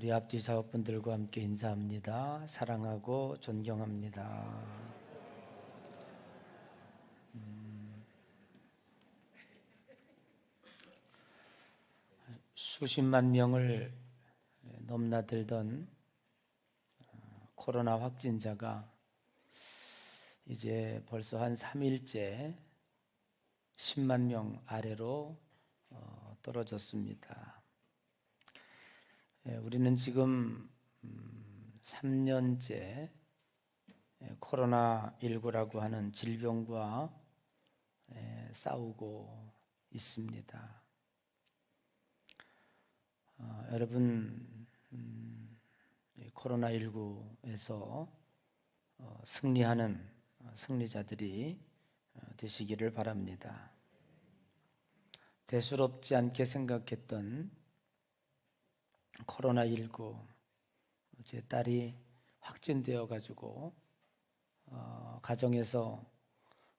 우리 앞뒤 사업분들과 함께 인사합니다. 사랑하고 존경합니다. 수십만 명을 넘나들던 코로나 확진자가 이제 벌써 한 3일째 10만 명 아래로 떨어졌습니다. 우리는 지금 3년째 코로나19라고 하는 질병과 싸우고 있습니다. 여러분, 코로나19에서 승리하는 승리자들이 되시기를 바랍니다. 대수롭지 않게 생각했던 코로나19, 제 딸이 확진되어 가지고 가정에서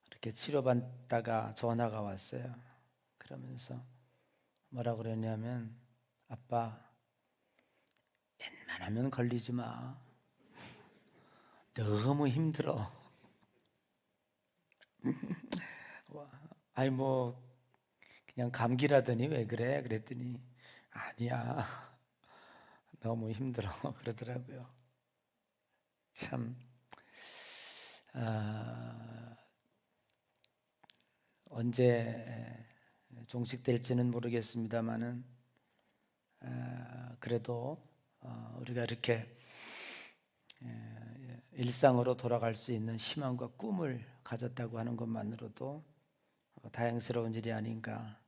이렇게 치료받다가 전화가 왔어요. 그러면서 뭐라고 그러냐면, 아빠, 웬만하면 걸리지 마. 너무 힘들어. 아니 뭐 그냥 감기라더니 왜 그래? 그랬더니 아니야. 너무 힘들어 그러더라고요. 참 언제 종식될지는 모르겠습니다만은 그래도 우리가 이렇게 일상으로 돌아갈 수 있는 희망과 꿈을 가졌다고 하는 것만으로도 다행스러운 일이 아닌가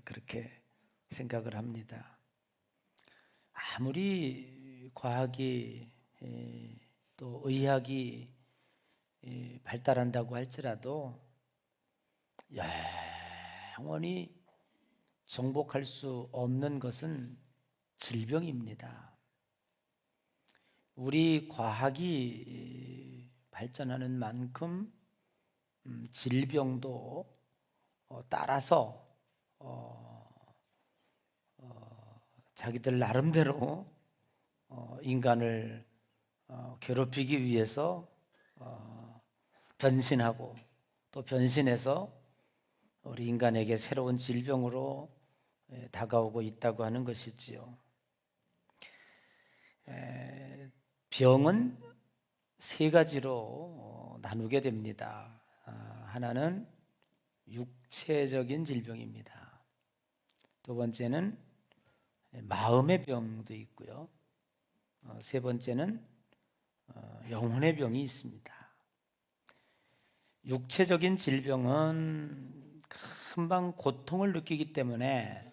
그렇게 생각을 합니다. 아무리 과학이 또 의학이 발달한다고 할지라도 영원히 정복할 수 없는 것은 질병입니다. 우리 과학이 발전하는 만큼 질병도 따라서 자기들 나름대로 인간을 괴롭히기 위해서 변신하고 또 변신해서 우리 인간에게 새로운 질병으로 다가오고 있다고 하는 것이지요. 병은 세 가지로 나누게 됩니다. 하나는 육체적인 질병입니다. 두 번째는 마음의 병도 있고요. 세 번째는 영혼의 병이 있습니다. 육체적인 질병은 금방 고통을 느끼기 때문에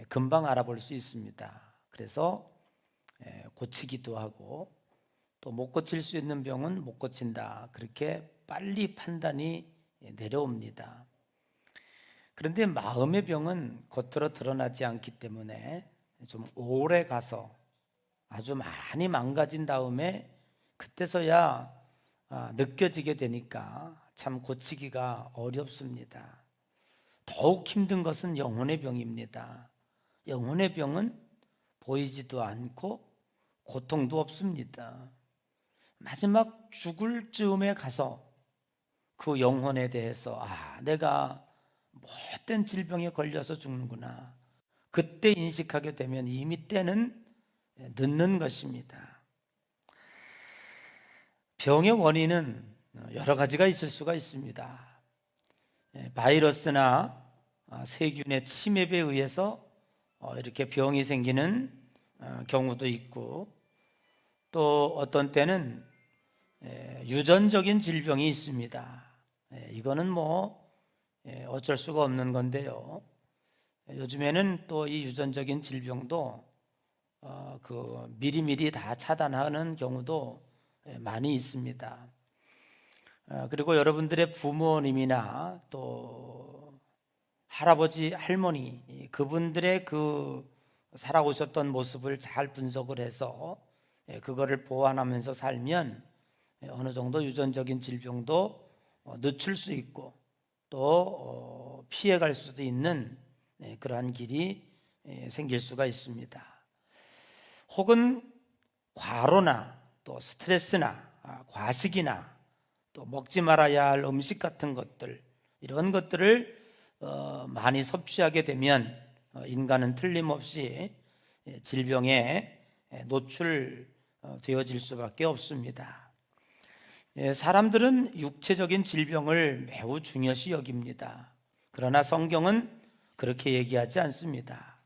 금방 알아볼 수 있습니다. 그래서 고치기도 하고 또 못 고칠 수 있는 병은 못 고친다. 그렇게 빨리 판단이 내려옵니다. 그런데 마음의 병은 겉으로 드러나지 않기 때문에 좀 오래 가서 아주 많이 망가진 다음에 그때서야 느껴지게 되니까 참 고치기가 어렵습니다. 더욱 힘든 것은 영혼의 병입니다. 영혼의 병은 보이지도 않고 고통도 없습니다. 마지막 죽을 즈음에 가서 그 영혼에 대해서 내가 못된 질병에 걸려서 죽는구나. 그때 인식하게 되면 이미 때는 늦는 것입니다. 병의 원인은 여러 가지가 있을 수가 있습니다. 바이러스나 세균의 침입에 의해서 이렇게 병이 생기는 경우도 있고, 또 어떤 때는 유전적인 질병이 있습니다. 이거는 뭐 어쩔 수가 없는 건데요. 요즘에는 또 이 유전적인 질병도 미리미리 다 차단하는 경우도 많이 있습니다. 그리고 여러분들의 부모님이나 또 할아버지, 할머니, 그분들의 살아오셨던 모습을 잘 분석을 해서 그거를 보완하면서 살면 어느 정도 유전적인 질병도 늦출 수 있고 또 피해갈 수도 있는 그러한 길이 생길 수가 있습니다. 혹은 과로나 또 스트레스나 과식이나 또 먹지 말아야 할 음식 같은 것들, 이런 것들을 많이 섭취하게 되면 인간은 틀림없이 질병에 노출되어질 수밖에 없습니다. 사람들은 육체적인 질병을 매우 중요시 여깁니다. 그러나 성경은 그렇게 얘기하지 않습니다.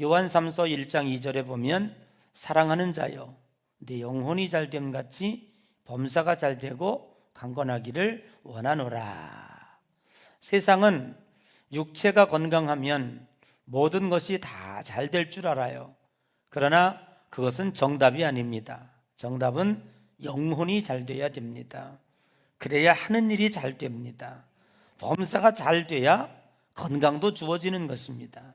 요한 3서 1장 2절에 보면 사랑하는 자여 네 영혼이 잘됨 같이 범사가 잘되고 강건하기를 원하노라. 세상은 육체가 건강하면 모든 것이 다 잘 될 줄 알아요. 그러나 그것은 정답이 아닙니다. 정답은 영혼이 잘 돼야 됩니다. 그래야 하는 일이 잘 됩니다. 범사가 잘 돼야 건강도 주어지는 것입니다.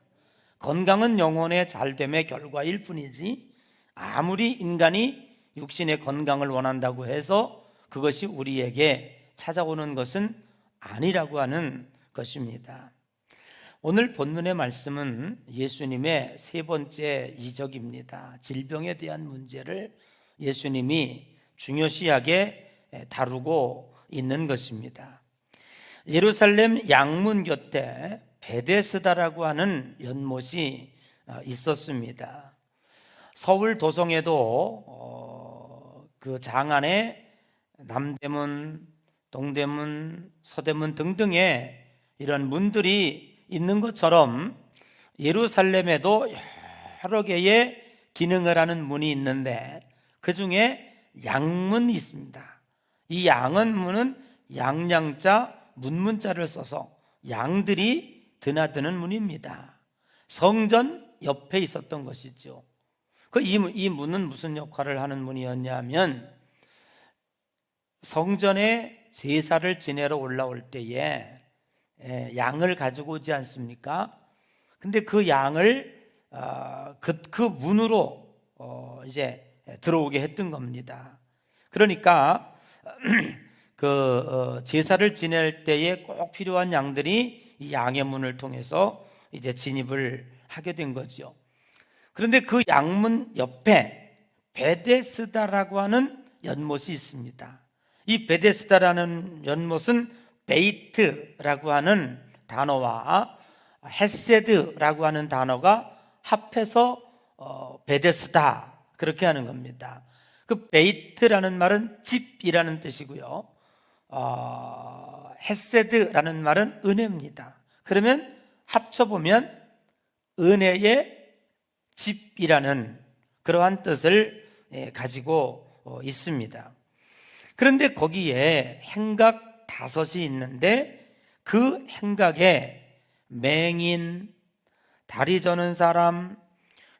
건강은 영혼의 잘됨의 결과일 뿐이지, 아무리 인간이 육신의 건강을 원한다고 해서 그것이 우리에게 찾아오는 것은 아니라고 하는 것입니다. 오늘 본문의 말씀은 예수님의 세 번째 이적입니다. 질병에 대한 문제를 예수님이 중요시하게 다루고 있는 것입니다. 예루살렘 양문 곁에 베데스다라고 하는 연못이 있었습니다. 서울 도성에도 그 장안에 남대문, 동대문, 서대문 등등의 이런 문들이 있는 것처럼 예루살렘에도 여러 개의 기능을 하는 문이 있는데 그 중에 양문이 있습니다. 이 양은문은 양양자, 문문자를 써서 양들이 드나드는 문입니다. 성전 옆에 있었던 것이죠. 이 문은 무슨 역할을 하는 문이었냐면 성전에 제사를 지내러 올라올 때에 양을 가지고 오지 않습니까? 근데 그 양을 그 문으로 이제 들어오게 했던 겁니다. 그러니까 제사를 지낼 때에 꼭 필요한 양들이 이 양의 문을 통해서 이제 진입을 하게 된 거죠. 그런데 그 양문 옆에 베데스다라고 하는 연못이 있습니다. 이 베데스다라는 연못은 베이트라고 하는 단어와 헤세드라고 하는 단어가 합해서 베데스다 그렇게 하는 겁니다. 그 베이트라는 말은 집이라는 뜻이고요, 헤세드라는 말은 은혜입니다. 그러면 합쳐보면 은혜의 집이라는 그러한 뜻을 가지고 있습니다. 그런데 거기에 행각 5이 있는데 그 행각에 맹인, 다리 저는 사람,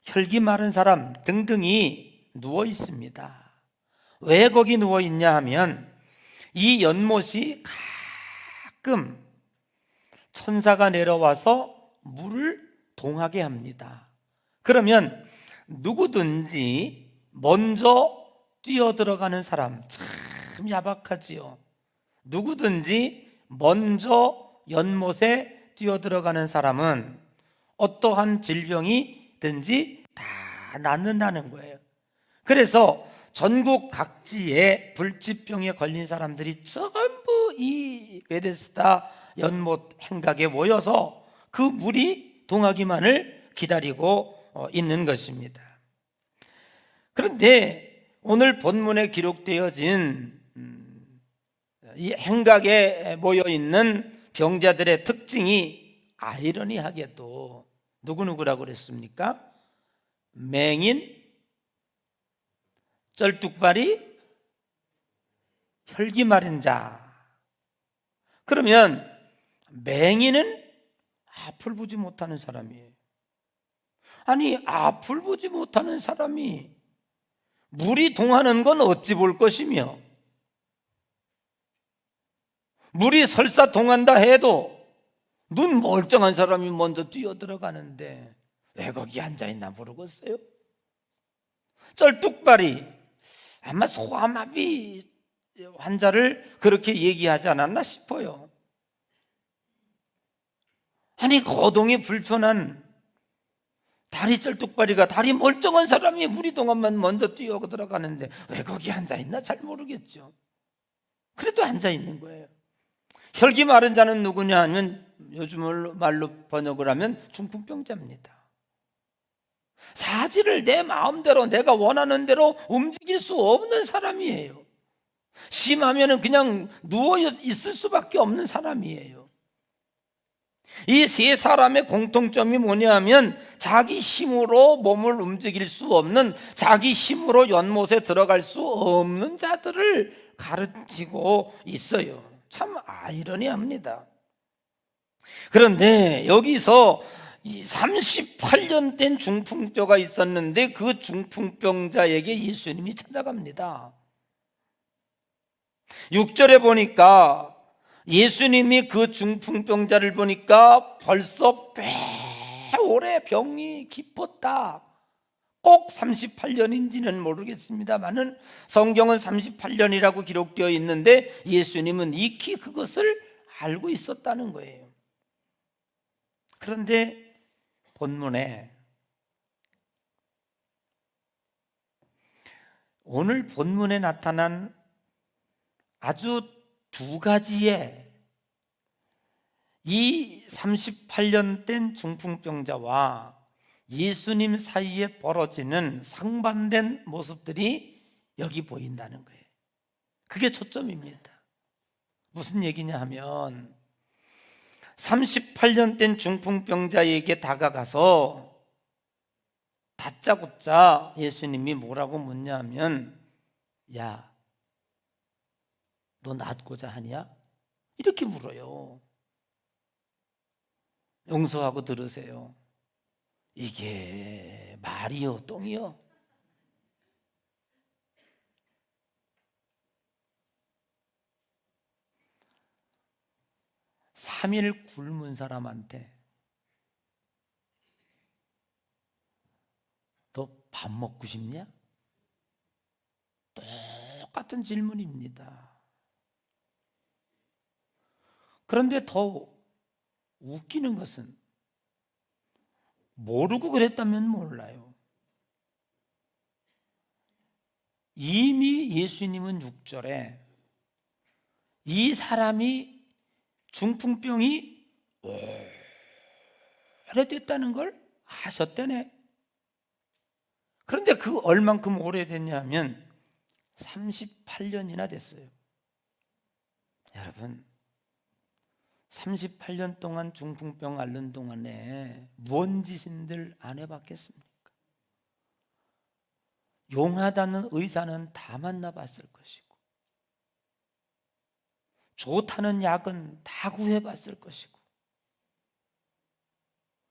혈기 마른 사람 등등이 누워 있습니다. 왜 거기 누워 있냐 하면 이 연못이 가끔 천사가 내려와서 물을 동하게 합니다. 그러면 누구든지 먼저 뛰어들어가는 사람, 참 야박하지요. 누구든지 먼저 연못에 뛰어들어가는 사람은 어떠한 질병이든지 다 낫는다는 거예요. 그래서 전국 각지에 불치병에 걸린 사람들이 전부 이 베데스다 연못 행각에 모여서 그 물이 동하기만을 기다리고 있는 것입니다. 그런데 오늘 본문에 기록되어진 이 행각에 모여있는 병자들의 특징이 아이러니하게도 누구누구라고 그랬습니까? 맹인, 쩔뚝발이, 혈기 마른 자. 그러면 맹인은 앞을 보지 못하는 사람이에요. 아니, 앞을 보지 못하는 사람이 물이 동하는 건 어찌 볼 것이며, 물이 설사 동한다 해도 눈 멀쩡한 사람이 먼저 뛰어들어가는데 왜 거기 앉아있나 모르겠어요? 쩔뚝발이 아마 소아마비 환자를 그렇게 얘기하지 않았나 싶어요. 아니, 거동이 불편한 다리 쩔뚝바리가 다리 멀쩡한 사람이 우리 동안만 먼저 뛰어 들어가는데 왜 거기 앉아있나 잘 모르겠죠. 그래도 앉아있는 거예요. 혈기 마른 자는 누구냐 하면 요즘 말로 번역을 하면 중풍병자입니다. 사지를 내 마음대로 내가 원하는 대로 움직일 수 없는 사람이에요. 심하면 그냥 누워 있을 수밖에 없는 사람이에요. 이 세 사람의 공통점이 뭐냐면 자기 힘으로 몸을 움직일 수 없는, 자기 힘으로 연못에 들어갈 수 없는 자들을 가르치고 있어요. 참 아이러니합니다. 그런데 여기서 38년 된 중풍병자가 있었는데 그 중풍병자에게 예수님이 찾아갑니다. 6절에 보니까 예수님이 그 중풍병자를 보니까 벌써 꽤 오래 병이 깊었다. 꼭 38년인지는 모르겠습니다만은 성경은 38년이라고 기록되어 있는데 예수님은 익히 그것을 알고 있었다는 거예요. 그런데 본문에, 오늘 본문에 나타난 아주 두 가지의 이 38년 된 중풍병자와 예수님 사이에 벌어지는 상반된 모습들이 여기 보인다는 거예요. 그게 초점입니다. 무슨 얘기냐 하면 38년 된 중풍병자에게 다가가서 다짜고짜 예수님이 뭐라고 묻냐 하면, 야, 너 낫고자 하냐? 이렇게 물어요. 용서하고 들으세요. 이게 말이요 똥이요? 3일 굶은 사람한테 너 밥 먹고 싶냐? 똑같은 질문입니다. 그런데 더 웃기는 것은 모르고 그랬다면 몰라요. 이미 예수님은 6절에 이 사람이 중풍병이 오래됐다는 걸 아셨다네. 그런데 그 얼만큼 오래됐냐면 38년이나 됐어요. 여러분, 38년 동안 중풍병 앓는 동안에 무언 짓인들 안 해봤겠습니까? 용하다는 의사는 다 만나봤을 것이고, 좋다는 약은 다 구해봤을 것이고,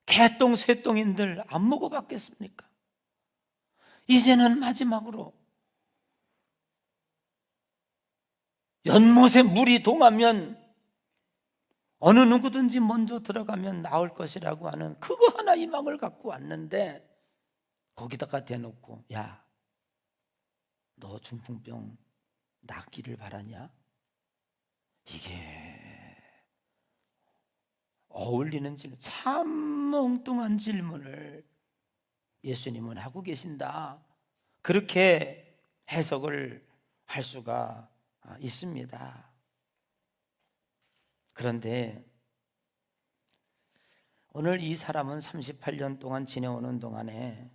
개똥 쇠똥인들 안 먹어봤겠습니까? 이제는 마지막으로 연못에 물이 동하면 어느 누구든지 먼저 들어가면 나을 것이라고 하는 그거 하나 희망을 갖고 왔는데, 거기다가 대놓고 야, 너 중풍병 낫기를 바라냐? 이게 어울리는 질문, 참 엉뚱한 질문을 예수님은 하고 계신다. 그렇게 해석을 할 수가 있습니다. 그런데 오늘 이 사람은 38년 동안 지내오는 동안에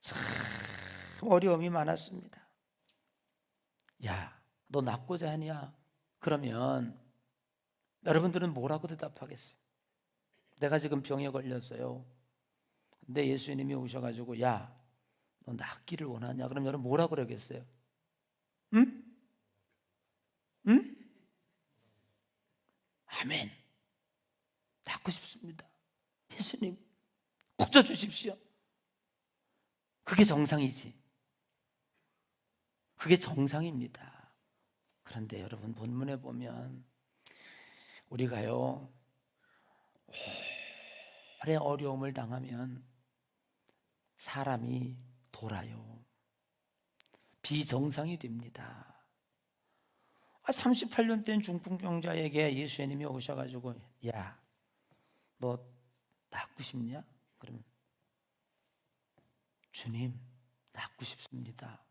참 어려움이 많았습니다. 야, 너 낫고자 하냐? 그러면 여러분들은 뭐라고 대답하겠어요? 내가 지금 병에 걸렸어요. 근데 예수님이 오셔가지고 야, 너 낫기를 원하냐? 그럼 여러분 뭐라고 그러겠어요? 응? 응? 아멘. 낫고 싶습니다. 예수님 고쳐주십시오. 그게 정상이지. 그게 정상입니다. 그런데 여러분 본문에 보면 우리가요 오래 어려움을 당하면 사람이 돌아요. 비정상이 됩니다. 38년 된 중풍병자에게 예수님이 오셔가지고 야, 너 낫고 싶냐? 그러면 주님, 낫고 싶습니다.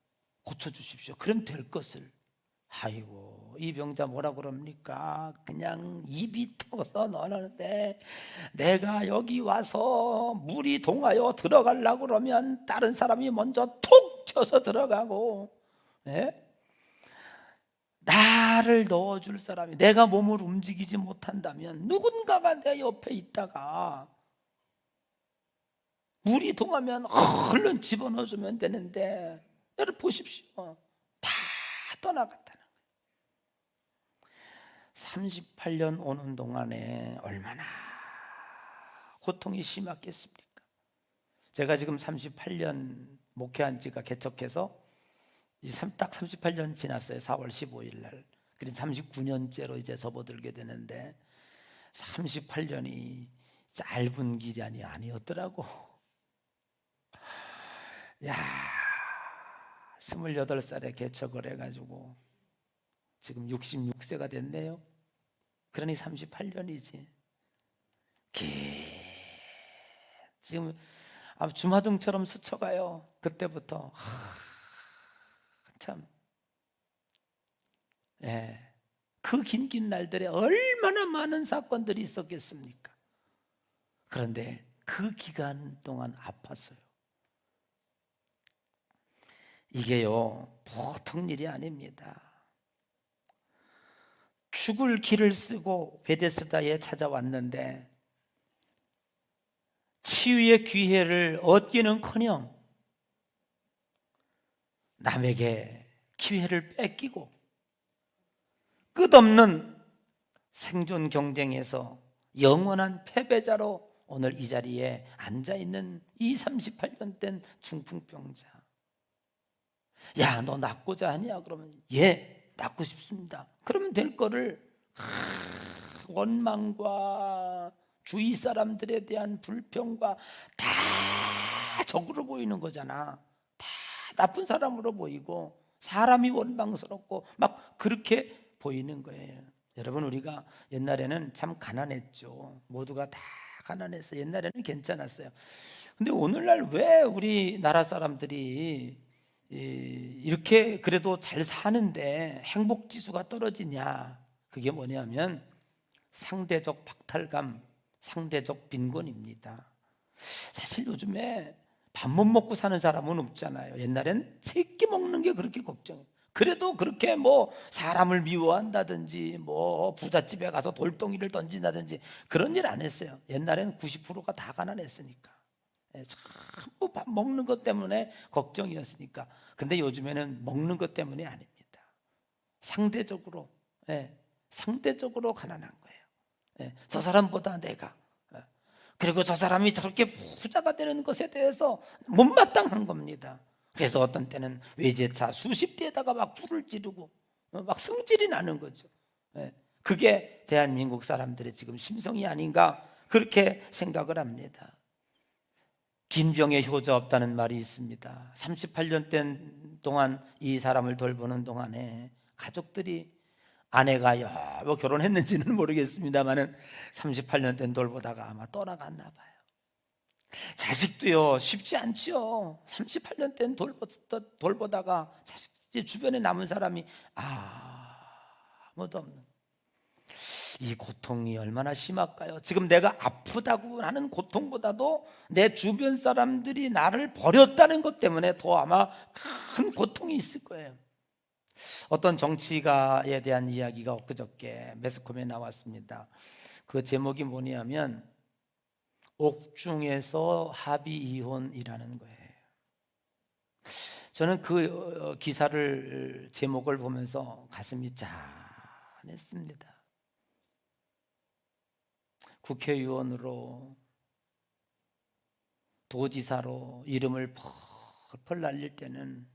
고쳐주십시오. 그럼 될 것을. 아이고, 이 병자 뭐라 그럽니까? 그냥 입이 터서 너는데 내가 여기 와서 물이 동하여 들어가려고 그러면 다른 사람이 먼저 톡 튀어서 들어가고, 예? 나를 넣어줄 사람이, 내가 몸을 움직이지 못한다면 누군가가 내 옆에 있다가 물이 동하면 얼른 집어넣어주면 되는데, 여러분 보십시오. 다 떠나갔다는 거예요. 38년 오는 동안에 얼마나 고통이 심했겠습니까? 제가 지금 38년 목회한 지가 개척해서 딱 38년 지났어요. 4월 15일 날. 그래서 39년째로 이제 접어들게 되는데 38년이 짧은 기간이 아니었더라고. 야, 28살에 개척을 해가지고 지금 66세가 됐네요. 그러니 38년이지. 지금 주마등처럼 스쳐가요. 그때부터 참, 예, 그 긴 날들에 얼마나 많은 사건들이 있었겠습니까? 그런데 그 기간 동안 아팠어요. 이게요, 보통 일이 아닙니다. 죽을 길을 쓰고 베데스다에 찾아왔는데 치유의 기회를 얻기는커녕 남에게 기회를 뺏기고 끝없는 생존 경쟁에서 영원한 패배자로 오늘 이 자리에 앉아있는 이 38년 된 중풍병자. 야, 너 낫고자 하냐? 그러면 예, 낫고 싶습니다. 그러면 될 거를 원망과 주위 사람들에 대한 불평과 다 적으로 보이는 거잖아. 다 나쁜 사람으로 보이고 사람이 원망스럽고 막 그렇게 보이는 거예요. 여러분, 우리가 옛날에는 참 가난했죠. 모두가 다 가난했어요. 옛날에는 괜찮았어요. 근데 오늘날 왜 우리나라 사람들이 이렇게 그래도 잘 사는데 행복지수가 떨어지냐? 그게 뭐냐면 상대적 박탈감, 상대적 빈곤입니다. 사실 요즘에 밥 못 먹고 사는 사람은 없잖아요. 옛날엔 세 끼 먹는 게 그렇게 걱정이에요. 그래도 그렇게 뭐 사람을 미워한다든지 뭐 부잣집에 가서 돌덩이를 던진다든지 그런 일 안 했어요. 옛날엔 90%가 다 가난했으니까. 전부 밥 먹는 것 때문에 걱정이었으니까. 근데 요즘에는 먹는 것 때문이 아닙니다. 상대적으로, 상대적으로 가난한 거예요. 저 사람보다 내가, 그리고 저 사람이 저렇게 부자가 되는 것에 대해서 못마땅한 겁니다. 그래서 어떤 때는 외제차 수십 대에다가 막 불을 지르고 막 승질이 나는 거죠. 그게 대한민국 사람들의 지금 심성이 아닌가 그렇게 생각을 합니다. 긴 병에 효자 없다는 말이 있습니다. 38년 동안 이 사람을 돌보는 동안에 가족들이, 아내가 뭐 결혼했는지는 모르겠습니다만은 38년 된 돌보다가 아마 떠나갔나 봐요. 자식도요 쉽지 않지요. 38년 된 돌보다가 자식 주변에 남은 사람이 아무도 없는, 이 고통이 얼마나 심할까요? 지금 내가 아프다고 하는 고통보다도 내 주변 사람들이 나를 버렸다는 것 때문에 더 아마 큰 고통이 있을 거예요. 어떤 정치가에 대한 이야기가 엊그저께 매스컴에 나왔습니다. 그 제목이 뭐냐면 옥중에서 합의 이혼이라는 거예요. 저는 그 기사를, 제목을 보면서 가슴이 짠했습니다. 국회의원으로 도지사로 이름을 펄펄 날릴 때는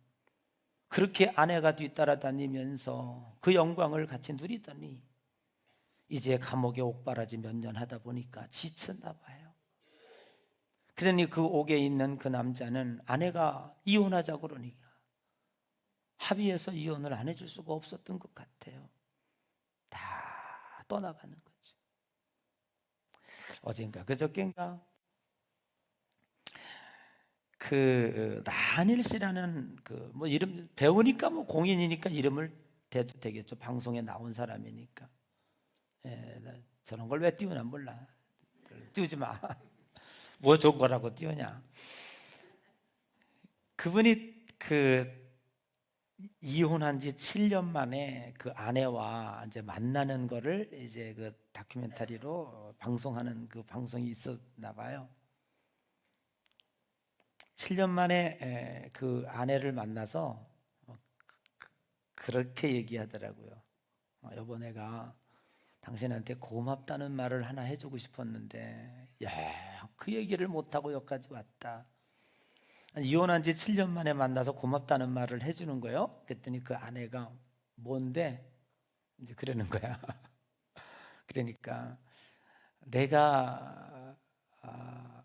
그렇게 아내가 뒤따라다니면서 그 영광을 같이 누리더니 이제 감옥에 옥바라지 몇 년 하다 보니까 지쳤나 봐요. 그러니 그 옥에 있는 그 남자는 아내가 이혼하자고 그러니까 합의해서 이혼을 안 해줄 수가 없었던 것 같아요. 다 떠나가는 거죠. 어젠가 그저께인가 나한일 씨라는 뭐 이름 배우니까 뭐 공인이니까 이름을 대도 되겠죠. 방송에 나온 사람이니까. 저런 걸 왜 띄우나 몰라. 띄우지 마. 뭐 좋은 거라고 띄우냐. 그분이 이혼한 지 7년 만에 그 아내와 이제 만나는 거를 이제 그 다큐멘터리로 방송하는 그 방송이 있었나 봐요. 7년 만에 그 아내를 만나서 그렇게 얘기하더라고요. 여보, 내가 당신한테 고맙다는 말을 하나 해주고 싶었는데 그 얘기를 못하고 여기까지 왔다. 이혼한 지 7년 만에 만나서 고맙다는 말을 해주는 거예요. 그랬더니 그 아내가 뭔데? 이제 그러는 거야. 그러니까 내가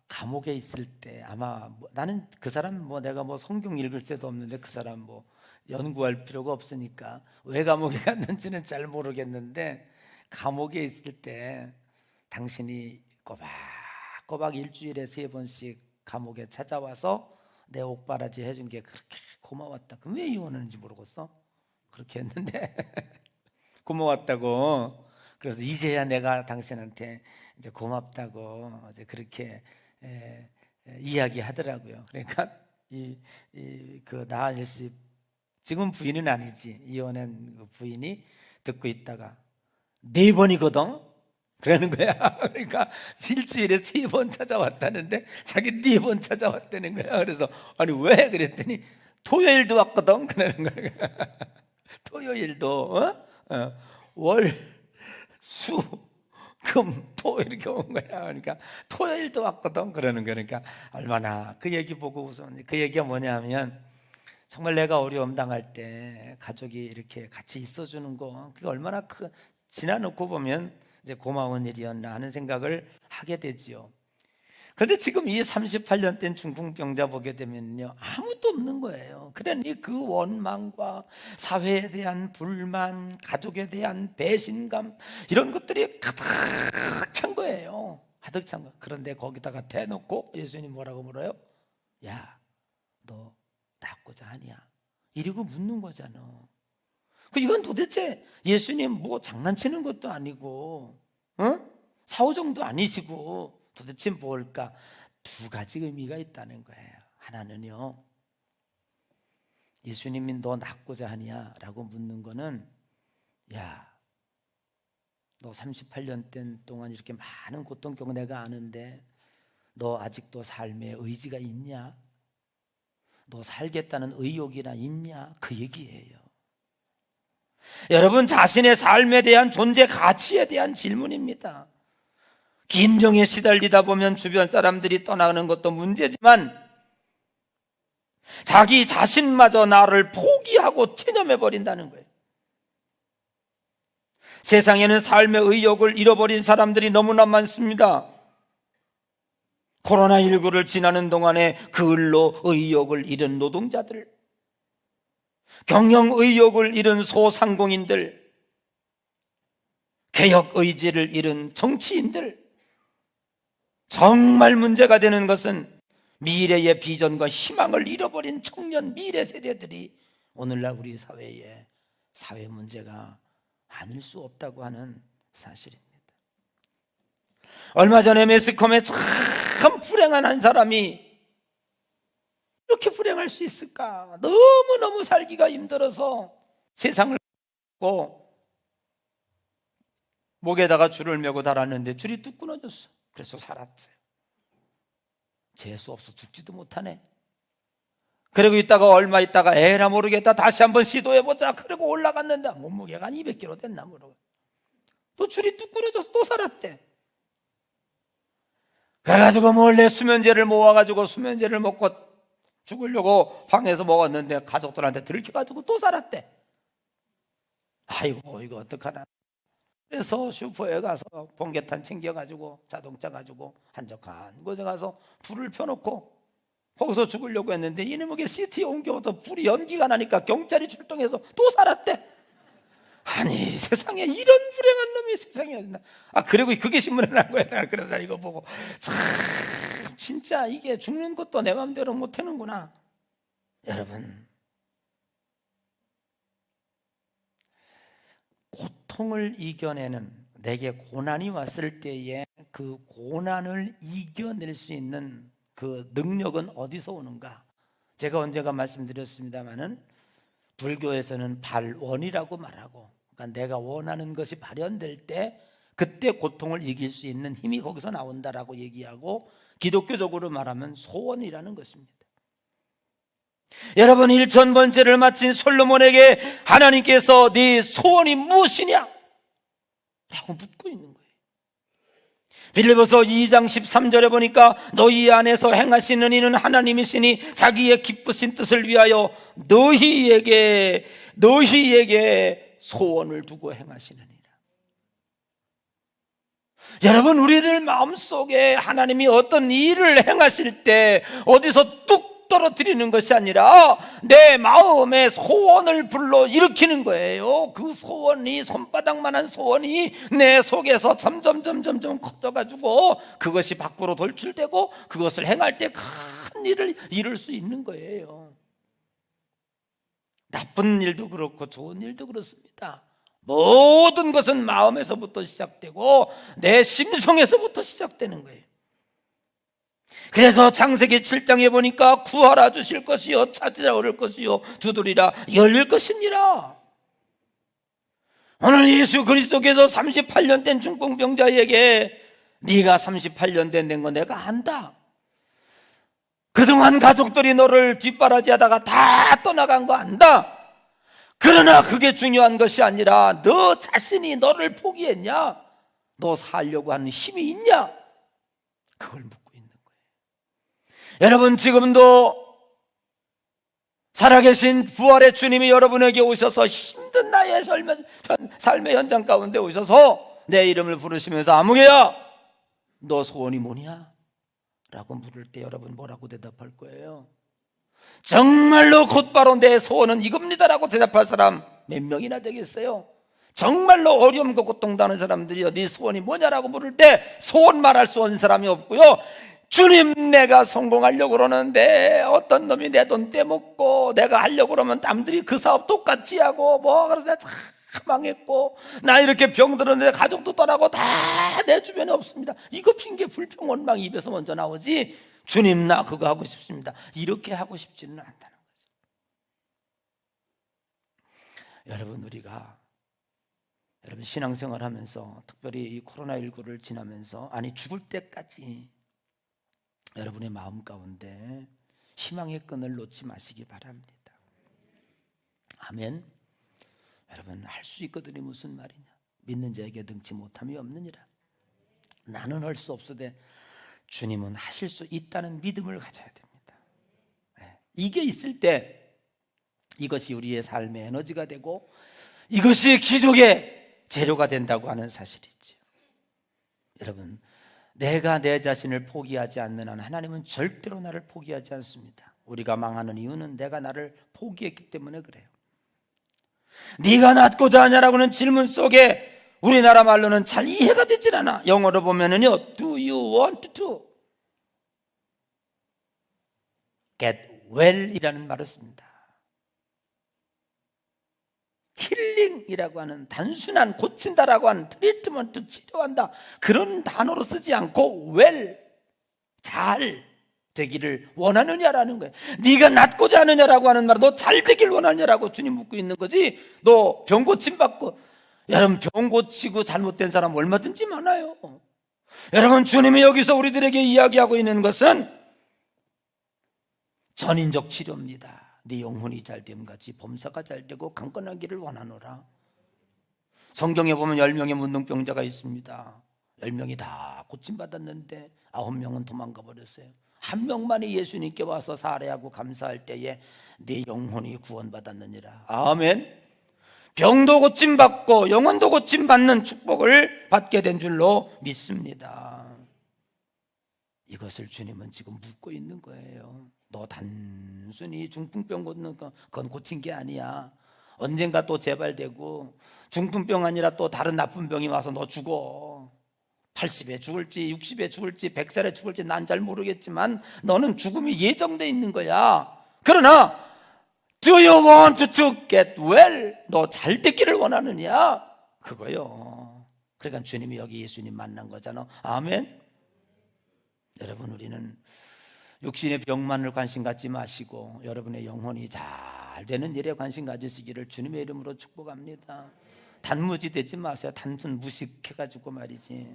감옥에 있을 때 아마 나는 그 사람 내가 성경 읽을 새도 없는데 그 사람 연구할 필요가 없으니까 왜 감옥에 갔는지는 잘 모르겠는데 감옥에 있을 때 당신이 꼬박꼬박 일주일에 3번씩 감옥에 찾아와서 내 옥바라지 해준 게 그렇게 고마웠다. 그럼 왜 이혼하는지 모르겠어? 그렇게 했는데 고마웠다고. 그래서 이제야 내가 당신한테 이제 고맙다고 이제 그렇게 이야기하더라고요. 그러니까 그 나한일 씨 지금 부인은 아니지. 이혼한 그 부인이 듣고 있다가 4번이거든. 그러는 거야. 그러니까 일주일에 3번 찾아왔다는데 자기 4번 찾아왔다는 거야. 그래서 아니 왜? 그랬더니 토요일도 왔거든. 그러는 거야. 토요일도 월, 수, 금, 토 이렇게 온 거야. 그러니까 토요일도 왔거든. 그러는 거니까 얼마나 그 얘기 보고 웃었는지. 그 얘기가 뭐냐면 정말 내가 어려움 당할 때 가족이 이렇게 같이 있어주는 거 그게 얼마나 지나놓고 보면 이제 고마운 일이었나 하는 생각을 하게 되지요. 그런데 지금 이 38년 된 중풍병자 보게 되면요 아무도 없는 거예요. 그러니 그 원망과 사회에 대한 불만, 가족에 대한 배신감 이런 것들이 가득 찬 거예요. 가득 찬 거. 그런데 거기다가 대놓고 예수님 뭐라고 물어요? 야, 너 낫고자 하냐? 이러고 묻는 거잖아. 이건 도대체 예수님 장난치는 것도 아니고 사오정도 아니시고 도대체 뭘까? 2가지 의미가 있다는 거예요. 하나는요 예수님이 너 낫고자 하냐? 라고 묻는 거는 야, 너 38년 동안 이렇게 많은 고통 겪고 내가 아는데 너 아직도 삶에 의지가 있냐? 너 살겠다는 의욕이나 있냐? 그 얘기예요. 여러분 자신의 삶에 대한 존재 가치에 대한 질문입니다. 긴정에 시달리다 보면 주변 사람들이 떠나는 것도 문제지만 자기 자신마저 나를 포기하고 체념해 버린다는 거예요. 세상에는 삶의 의욕을 잃어버린 사람들이 너무나 많습니다. 코로나19를 지나는 동안에 그 일로 의욕을 잃은 노동자들, 경영 의욕을 잃은 소상공인들, 개혁 의지를 잃은 정치인들, 정말 문제가 되는 것은 미래의 비전과 희망을 잃어버린 청년 미래 세대들이 오늘날 우리 사회에 사회 문제가 아닐 수 없다고 하는 사실입니다. 얼마 전에 매스컴에 참 불행한 한 사람이 이렇게 불행할 수 있을까? 너무너무 살기가 힘들어서 세상을 고 목에다가 줄을 메고 달았는데 줄이 뚝 끊어졌어. 그래서 살았어요. 재수 없어 죽지도 못하네. 그리고 있다가 얼마 있다가 에라 모르겠다 다시 한번 시도해보자. 그리고 올라갔는데 몸무게가 한 200kg 됐나 모르고 또 줄이 뚝 끊어져서 또 살았대. 그래가지고 몰래 수면제를 모아가지고 수면제를 먹고 죽으려고 방에서 먹었는데 가족들한테 들켜가지고 또 살았대. 아이고 이거 어떡하나. 그래서 슈퍼에 가서 번개탄 챙겨가지고 자동차 가지고 한적한 곳에 가서 불을 펴놓고 거기서 죽으려고 했는데 이놈에게 시티에 옮겨서 불이 연기가 나니까 경찰이 출동해서 또 살았대. 아니 세상에 이런 불행한 놈이 세상에 어딨나. 그리고 그게 신문에 난 거야. 그래서 이거 보고 참 진짜 이게 죽는 것도 내 마음대로 못하는구나. 여러분, 고통을 이겨내는, 내게 고난이 왔을 때에 그 고난을 이겨낼 수 있는 그 능력은 어디서 오는가? 제가 언젠가 말씀드렸습니다마는 불교에서는 발원이라고 말하고, 그러니까 내가 원하는 것이 발현될 때 그때 고통을 이길 수 있는 힘이 거기서 나온다라고 얘기하고, 기독교적으로 말하면 소원이라는 것입니다. 여러분, 1000번째를 마친 솔로몬에게 하나님께서 네 소원이 무엇이냐? 라고 묻고 있는 거예요. 빌립보서 2장 13절에 보니까 너희 안에서 행하시는 이는 하나님이시니 자기의 기쁘신 뜻을 위하여 너희에게 소원을 두고 행하시느니라. 여러분, 우리들 마음속에 하나님이 어떤 일을 행하실 때 어디서 뚝 떨어뜨리는 것이 아니라 내 마음의 소원을 불러 일으키는 거예요. 그 소원이, 손바닥만한 소원이 내 속에서 점점 커져가지고 그것이 밖으로 돌출되고 그것을 행할 때 큰 일을 이룰 수 있는 거예요. 나쁜 일도 그렇고 좋은 일도 그렇습니다. 모든 것은 마음에서부터 시작되고 내 심성에서부터 시작되는 거예요. 그래서 창세기 7장에 보니까 구하라 주실 것이요, 찾으라 얻을 것이요, 두드리라 열릴 것입니다. 오늘 예수 그리스도께서 38년 된 중풍병자에게 네가 38년 된 거 내가 안다. 그동안 가족들이 너를 뒷바라지하다가 다 떠나간 거 안다. 그러나 그게 중요한 것이 아니라 너 자신이 너를 포기했냐? 너 살려고 하는 힘이 있냐? 그걸 묻고 있는 거예요. 여러분, 지금도 살아계신 부활의 주님이 여러분에게 오셔서 힘든 나의 삶의 현장 가운데 오셔서 내 이름을 부르시면서 아무개야 너 소원이 뭐냐? 라고 물을 때 여러분 뭐라고 대답할 거예요? 정말로 곧바로 내 소원은 이겁니다라고 대답할 사람 몇 명이나 되겠어요? 정말로 어려움과 고통 당하는 사람들이요, 네 소원이 뭐냐라고 물을 때 소원 말할 수 없는 사람이 없고요, 주님 내가 성공하려고 그러는데 어떤 놈이 내 돈 떼먹고 내가 하려고 그러면 남들이 그 사업 똑같이 하고 뭐 그래서 내가 다 망했고 나 이렇게 병들었는데 가족도 떠나고 다 내 주변에 없습니다. 이거 핑계 불평 원망 입에서 먼저 나오지 주님 나 그거 하고 싶습니다 이렇게 하고 싶지는 않다는 거죠. 여러분, 우리가 신앙생활 하면서 특별히 이 코로나19를 지나면서 죽을 때까지 여러분의 마음 가운데 희망의 끈을 놓지 마시기 바랍니다. 아멘. 여러분, 할 수 있거든요. 무슨 말이냐? 믿는 자에게 등치 못함이 없느니라. 나는 할 수 없으되 주님은 하실 수 있다는 믿음을 가져야 됩니다. 이게 있을 때 이것이 우리의 삶의 에너지가 되고 이것이 기적의 재료가 된다고 하는 사실이죠. 여러분, 내가 내 자신을 포기하지 않는 한 하나님은 절대로 나를 포기하지 않습니다. 우리가 망하는 이유는 내가 나를 포기했기 때문에 그래요. 네가 낫고자 하냐라고는 질문 속에 우리나라 말로는 잘 이해가 되질 않아. 영어로 보면은요, Do you want to get well 이라는 말을 씁니다. 힐링이라고 하는 단순한 고친다라고 하는 트리트먼트, 치료한다 그런 단어로 쓰지 않고 well, 잘 되기를 원하느냐라는 거예요. 네가 낫고자 하느냐라고 하는 말은 너 잘 되길 원하느냐라고 주님 묻고 있는 거지. 너 병 고침 받고, 여러분 병 고치고 잘못된 사람 얼마든지 많아요. 여러분, 주님이 여기서 우리들에게 이야기하고 있는 것은 전인적 치료입니다. 네 영혼이 잘됨 같이 범사가 잘되고 강건하기를 원하노라. 성경에 보면 10명의 문둥병자가 있습니다. 10명이 다 고침받았는데 9명은 도망가 버렸어요. 한 명만이 예수님께 와서 사례하고 감사할 때에 네 영혼이 구원받았느니라. 아멘. 병도 고침받고 영혼도 고침받는 축복을 받게 된 줄로 믿습니다. 이것을 주님은 지금 묻고 있는 거예요. 너 단순히 중풍병 고치는 건 고친 게 아니야. 언젠가 또 재발되고 중풍병 아니라 또 다른 나쁜 병이 와서 너 죽어. 80에 죽을지 60에 죽을지 100살에 죽을지 난 잘 모르겠지만 너는 죽음이 예정돼 있는 거야. 그러나 Do you want to get well? 너 잘 되기를 원하느냐? 그거요. 그러니까 주님이 여기 예수님 만난 거잖아. 아멘. 여러분, 우리는 육신의 병만을 관심 갖지 마시고 여러분의 영혼이 잘 되는 일에 관심 가지시기를 주님의 이름으로 축복합니다. 단무지 되지 마세요. 단순 무식해가지고 말이지.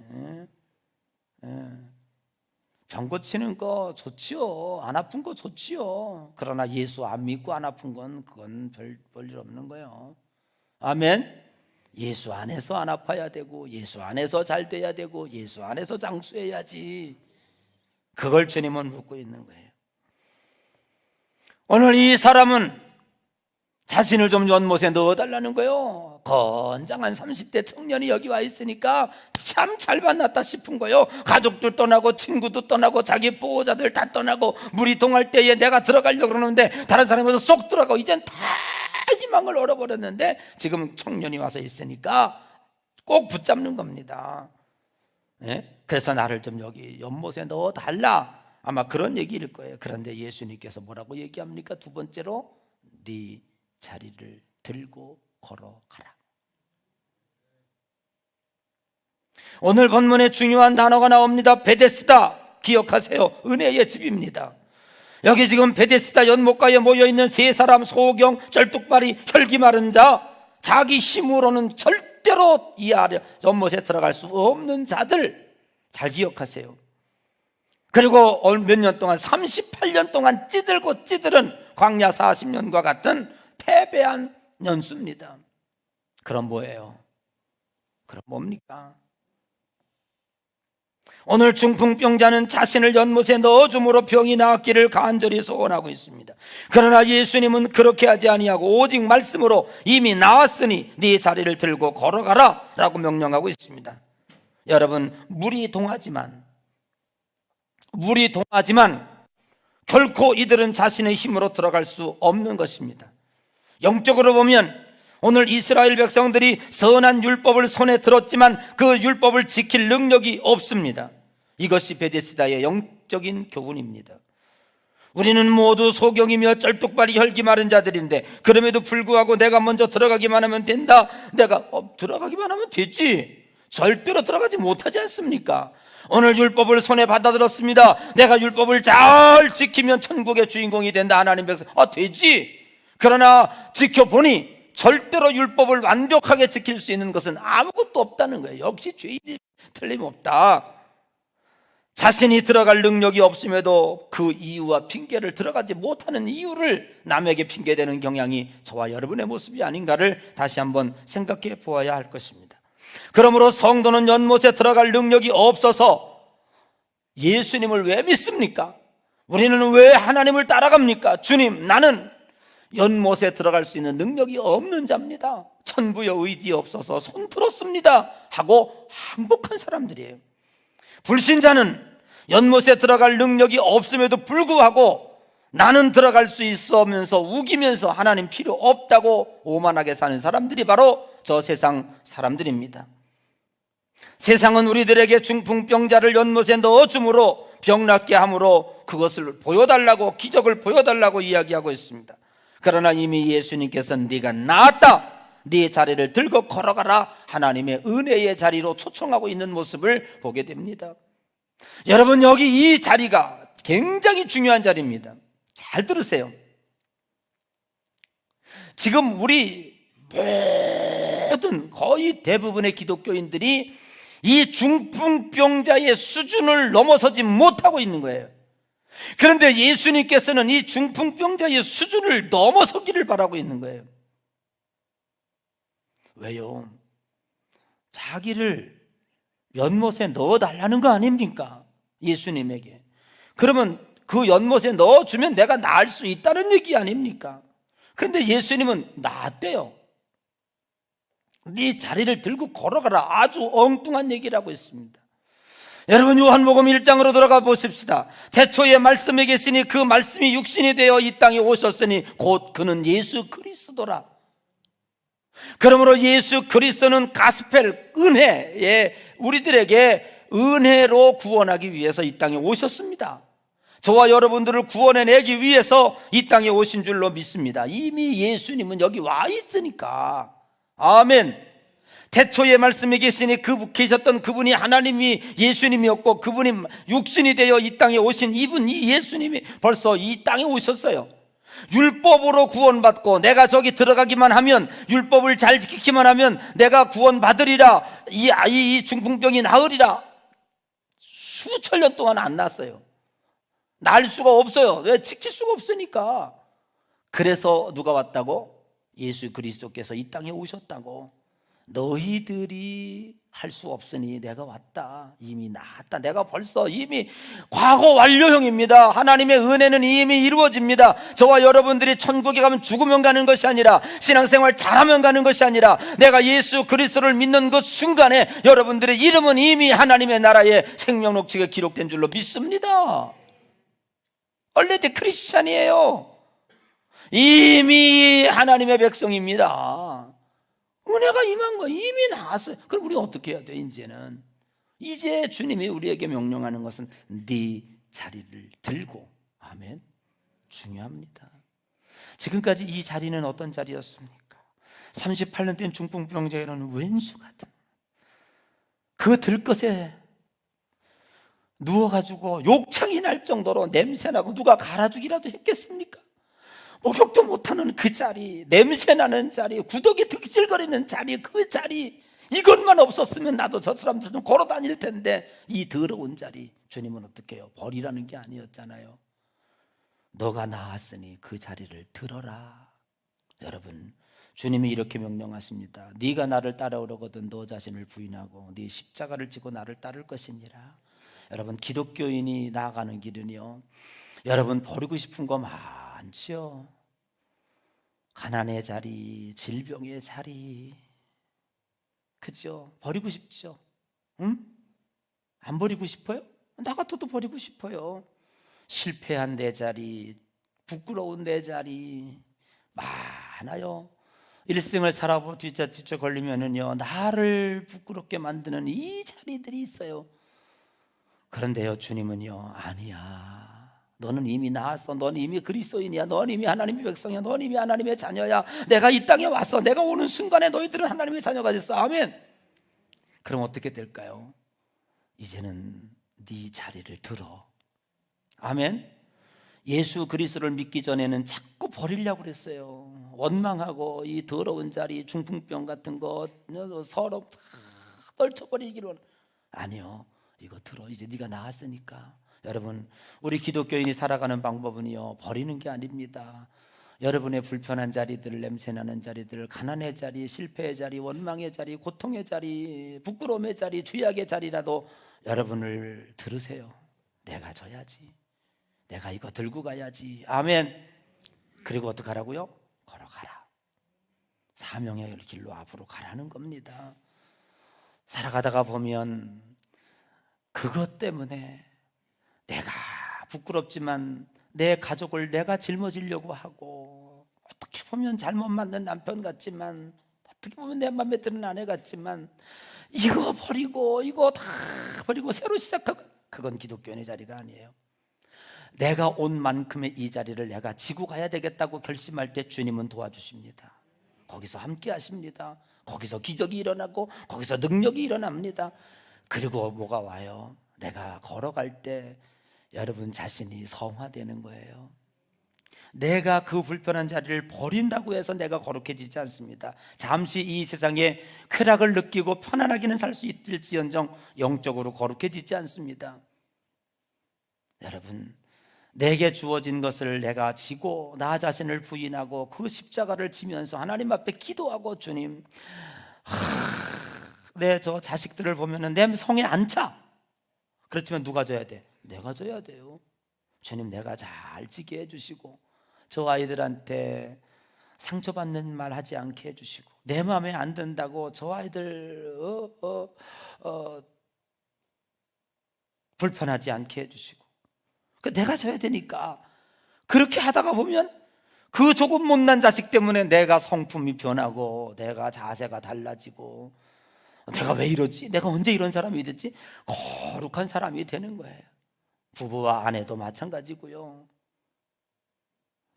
병 고치는 거 좋지요. 안 아픈 거 좋지요. 그러나 예수 안 믿고 안 아픈 건 그건 별일 없는 거예요. 아멘. 예수 안에서 안 아파야 되고 예수 안에서 잘 돼야 되고 예수 안에서 장수해야지. 그걸 주님은 묻고 있는 거예요. 오늘 이 사람은 자신을 좀 연못에 넣어달라는 거예요. 건장한 30대 청년이 여기 와 있으니까 참 잘 만났다 싶은 거예요. 가족들 떠나고 친구도 떠나고 자기 보호자들 다 떠나고 물이 동할 때에 내가 들어가려고 그러는데 다른 사람에서 쏙 들어가고 이젠 다 희망을 잃어버렸는데 지금 청년이 와서 있으니까 꼭 붙잡는 겁니다. 그래서 나를 좀 여기 연못에 넣어달라, 아마 그런 얘기일 거예요. 그런데 예수님께서 뭐라고 얘기합니까? 두 번째로 네 자리를 들고 걸어가라. 오늘 본문에 중요한 단어가 나옵니다. 베데스다. 기억하세요. 은혜의 집입니다. 여기 지금 베데스다 연못가에 모여있는 세 사람, 소경, 쩔뚝발이, 혈기 마른 자, 자기 힘으로는 절대로 이 아래 연못에 들어갈 수 없는 자들 잘 기억하세요. 그리고 몇 년 동안 38년 동안 찌들고 찌들은 광야 40년과 같은 패배한 연수입니다. 그럼 뭐예요? 그럼 뭡니까? 오늘 중풍병자는 자신을 연못에 넣어줌으로 병이 나았기를 간절히 소원하고 있습니다. 그러나 예수님은 그렇게 하지 아니하고 오직 말씀으로 이미 나았으니 네 자리를 들고 걸어가라 라고 명령하고 있습니다. 여러분, 물이 동하지만 결코 이들은 자신의 힘으로 들어갈 수 없는 것입니다. 영적으로 보면 오늘 이스라엘 백성들이 선한 율법을 손에 들었지만 그 율법을 지킬 능력이 없습니다. 이것이 베데스다의 영적인 교훈입니다. 우리는 모두 소경이며 쩔뚝발이 혈기 마른 자들인데 그럼에도 불구하고 내가 먼저 들어가기만 하면 된다, 내가 들어가기만 하면 되지, 절대로 들어가지 못하지 않습니까? 오늘 율법을 손에 받아들었습니다. 내가 율법을 잘 지키면 천국의 주인공이 된다. 하나님 백성, 되지. 그러나 지켜보니 절대로 율법을 완벽하게 지킬 수 있는 것은 아무것도 없다는 거예요. 역시 죄인이 틀림없다. 자신이 들어갈 능력이 없음에도 그 이유와 핑계를, 들어가지 못하는 이유를 남에게 핑계대는 경향이 저와 여러분의 모습이 아닌가를 다시 한번 생각해 보아야 할 것입니다. 그러므로 성도는 연못에 들어갈 능력이 없어서 예수님을 왜 믿습니까? 우리는 왜 하나님을 따라갑니까? 주님, 나는 연못에 들어갈 수 있는 능력이 없는 자입니다. 천부여 의지 없어서 손 들었습니다 하고 항복한 사람들이에요. 불신자는 연못에 들어갈 능력이 없음에도 불구하고 나는 들어갈 수 있으면서 우기면서 하나님 필요 없다고 오만하게 사는 사람들이 바로 저 세상 사람들입니다. 세상은 우리들에게 중풍병자를 연못에 넣어줌으로 병낫게 함으로 그것을 보여달라고, 기적을 보여달라고 이야기하고 있습니다. 그러나 이미 예수님께서는 네가 나았다, 네 자리를 들고 걸어가라, 하나님의 은혜의 자리로 초청하고 있는 모습을 보게 됩니다. 여러분, 여기 이 자리가 굉장히 중요한 자리입니다. 잘 들으세요. 지금 우리 모든, 거의 대부분의 기독교인들이 이 중풍병자의 수준을 넘어서지 못하고 있는 거예요. 그런데 예수님께서는 이 중풍병자의 수준을 넘어서기를 바라고 있는 거예요. 왜요? 자기를 연못에 넣어달라는 거 아닙니까? 예수님에게. 그러면 그 연못에 넣어주면 내가 나을 수 있다는 얘기 아닙니까? 그런데 예수님은 나았대요. 네 자리를 들고 걸어가라. 아주 엉뚱한 얘기를 하고 있습니다. 여러분, 요한복음 1장으로 들어가 보십시다. 태초에 말씀이 계시니 그 말씀이 육신이 되어 이 땅에 오셨으니 곧 그는 예수 그리스도라. 그러므로 예수 그리스도는 가스펠, 은혜에 우리들에게 은혜로 구원하기 위해서 이 땅에 오셨습니다. 저와 여러분들을 구원해내기 위해서 이 땅에 오신 줄로 믿습니다. 이미 예수님은 여기 와 있으니까. 아멘. 태초에 말씀에 계셨던 그분이 하나님이 예수님이었고, 그분이 육신이 되어 이 땅에 오신 이 예수님이 벌써 이 땅에 오셨어요. 율법으로 구원받고 내가 저기 들어가기만 하면, 율법을 잘 지키기만 하면 내가 구원받으리라, 이 중풍병이 나으리라. 수천 년 동안 안 났어요. 날 수가 없어요. 왜? 지킬 수가 없으니까. 그래서 누가 왔다고? 예수 그리스도께서 이 땅에 오셨다고. 너희들이 할 수 없으니 내가 왔다. 이미 나았다. 내가 벌써 이미 과거 완료형입니다. 하나님의 은혜는 이미 이루어집니다. 저와 여러분들이 천국에 가면 죽으면 가는 것이 아니라, 신앙생활 잘하면 가는 것이 아니라, 내가 예수 그리스도를 믿는 그 순간에 여러분들의 이름은 이미 하나님의 나라의 생명록책에 기록된 줄로 믿습니다. 얼레데 크리스찬이에요. 이미 하나님의 백성입니다. 은혜가 임한 거 이미 나왔어요. 그럼 우리가 어떻게 해야 돼? 이제 주님이 우리에게 명령하는 것은 네 자리를 들고. 아멘. 중요합니다. 지금까지 이 자리는 어떤 자리였습니까? 38년 된 중풍병자에는 왼수 같은 그 들것에 누워가지고 욕창이 날 정도로 냄새나고 누가 갈아주기라도 했겠습니까? 목욕도 못하는 그 자리, 냄새나는 자리, 구더기 득실거리는 자리, 그 자리, 이것만 없었으면 나도 저 사람들 좀 걸어 다닐 텐데, 이 더러운 자리 주님은 어떻게 해요? 버리라는 게 아니었잖아요. 너가 나왔으니 그 자리를 들어라. 여러분, 주님이 이렇게 명령하십니다. 네가 나를 따라오려거든 너 자신을 부인하고 네 십자가를 지고 나를 따를 것이니라. 여러분, 기독교인이 나아가는 길은요, 여러분 버리고 싶은 거 많지요. 가난의 자리, 질병의 자리, 그죠? 버리고 싶죠? 응? 안 버리고 싶어요? 나 같아도 버리고 싶어요. 실패한 내 자리, 부끄러운 내 자리 많아요. 일생을 살아보 뒤져 걸리면은요, 나를 부끄럽게 만드는 이 자리들이 있어요. 그런데요, 주님은요, 아니야. 너는 이미 나았어. 너는 이미 그리스도인이야. 너는 이미 하나님의 백성이야. 너는 이미 하나님의 자녀야. 내가 이 땅에 왔어. 내가 오는 순간에 너희들은 하나님의 자녀가 됐어. 아멘. 그럼 어떻게 될까요? 이제는 네 자리를 들어. 아멘. 예수 그리스도를 믿기 전에는 자꾸 버리려고 그랬어요. 원망하고 이 더러운 자리, 중풍병 같은 거 서로 다 떨쳐버리기로. 아니요, 이거 들어. 이제 네가 나았으니까. 여러분, 우리 기독교인이 살아가는 방법은요, 버리는 게 아닙니다. 여러분의 불편한 자리들, 냄새나는 자리들, 가난의 자리, 실패의 자리, 원망의 자리, 고통의 자리, 부끄러움의 자리, 죄악의 자리라도 여러분을 들으세요. 내가 져야지. 내가 이거 들고 가야지. 아멘. 그리고 어떻게 하라고요? 걸어가라. 사명의 길로 앞으로 가라는 겁니다. 살아가다가 보면 그것 때문에 내가 부끄럽지만 내 가족을 내가 짊어지려고 하고, 어떻게 보면 잘못 만든 남편 같지만, 어떻게 보면 내 맘에 드는 아내 같지만, 이거 버리고 이거 다 버리고 새로 시작하고, 그건 기독교인의 자리가 아니에요. 내가 온 만큼의 이 자리를 내가 지고 가야 되겠다고 결심할 때 주님은 도와주십니다. 거기서 함께 하십니다. 거기서 기적이 일어나고 거기서 능력이 일어납니다. 그리고 뭐가 와요? 내가 걸어갈 때 여러분 자신이 성화되는 거예요. 내가 그 불편한 자리를 버린다고 해서 내가 거룩해지지 않습니다. 잠시 이 세상에 쾌락을 느끼고 편안하게는 살 수 있을지언정 영적으로 거룩해지지 않습니다. 여러분, 내게 주어진 것을 내가 지고 나 자신을 부인하고 그 십자가를 지면서 하나님 앞에 기도하고, 주님, 내 저 자식들을 보면은 내 성에 안 차. 그렇지만 누가 져야 돼? 내가 져야 돼요. 주님, 내가 잘 지게 해주시고 저 아이들한테 상처받는 말 하지 않게 해주시고, 내 마음에 안 든다고 저 아이들 불편하지 않게 해주시고, 내가 져야 되니까. 그렇게 하다가 보면 그 조금 못난 자식 때문에 내가 성품이 변하고 내가 자세가 달라지고 내가 왜 이러지? 내가 언제 이런 사람이 됐지? 거룩한 사람이 되는 거예요. 부부와 아내도 마찬가지고요.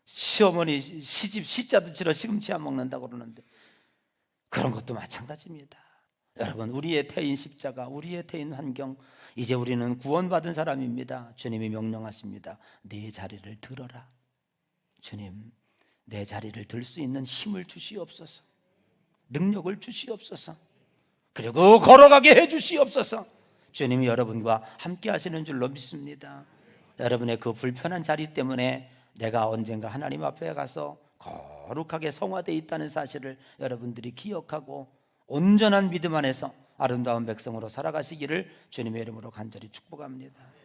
시어머니 시집 시자도 치러 시금치 안 먹는다고 그러는데 그런 것도 마찬가지입니다. 여러분, 우리의 태인 십자가, 우리의 태인 환경, 이제 우리는 구원받은 사람입니다. 주님이 명령하십니다. 네 자리를 들어라. 주님, 내 자리를 들 수 있는 힘을 주시옵소서, 능력을 주시옵소서, 그리고 걸어가게 해주시옵소서. 주님이 여러분과 함께 하시는 줄로 믿습니다. 여러분의 그 불편한 자리 때문에 내가 언젠가 하나님 앞에 가서 거룩하게 성화되어 있다는 사실을 여러분들이 기억하고 온전한 믿음 안에서 아름다운 백성으로 살아가시기를 주님의 이름으로 간절히 축복합니다.